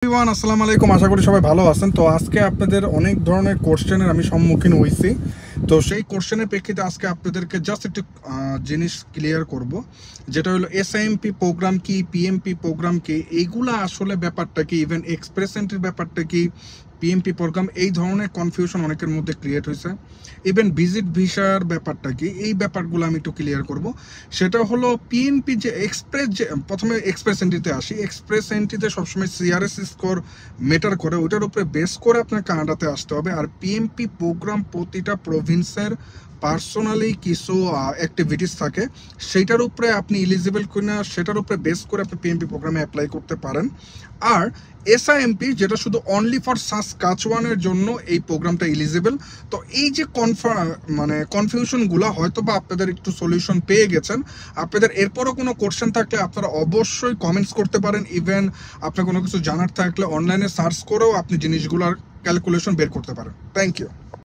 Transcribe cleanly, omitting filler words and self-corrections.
Everyone আসসালামু আলাইকুম, আশা করি সবাই ভালো আছেন। তো আজকে আপনাদের অনেক ধরনের কোশ্চেনের আমি সম্মুখীন হয়েছি। তো সেই কোশ্চেনের প্রেক্ষিতে আজকে আপনাদেরকে জাস্ট একটু জিনিস ক্লিয়ার করব, যেটা হলো এসআইএমপি প্রোগ্রাম কি, পিএমপি প্রোগ্রাম কি, এইগুলা আসলে ব্যাপারটা কি, ইভেন এক্সপ্রেস এন্ট্রির ব্যাপারটা কি, পিএমপি প্রোগ্রাম, এই ধরনের কনফিউশন অনেকের মধ্যে ক্রিয়েট হয়েছে। ইভেন ভিজিট ভিসার ব্যাপারটা কি, এই ব্যাপারগুলো আমি একটু ক্লিয়ার করব। সেটা হলো পিএনপি যে এক্সপ্রেস, যে প্রথমে এক্সপ্রেস এন্ট্রিতে আসি। এক্সপ্রেস এন্ট্রিতে সবসময় সিআরএস স্কোর মেটার করে, ওইটার উপরে বেস করে আপনার কানাডাতে আসতে হবে। আর পিএমপি প্রোগ্রাম প্রতিটা প্রভিন্সের পার্সোনালি কিছু অ্যাক্টিভিটিস থাকে, সেইটার উপরে আপনি এলিজিবল কিনা সেটার উপরে বেস করে আপনি পিএমপি প্রোগ্রামে অ্যাপ্লাই করতে পারেন। আর এসআইএমপি যেটা শুধু অনলি ফর সাসকাচুয়ানের জন্য এই প্রোগ্রামটা এলিজিবল। তো এই যে কনফিউশনগুলো হয়তো বা আপনাদের একটু সলিউশন পেয়ে গেছেন। আপনাদের এরপরও কোনো কোশ্চেন থাকলে আপনারা অবশ্যই কমেন্টস করতে পারেন। ইভেন আপনার কোনো কিছু জানার থাকলে অনলাইনে সার্চ করেও আপনি জিনিসগুলোর ক্যালকুলেশন বের করতে পারেন। Thank you.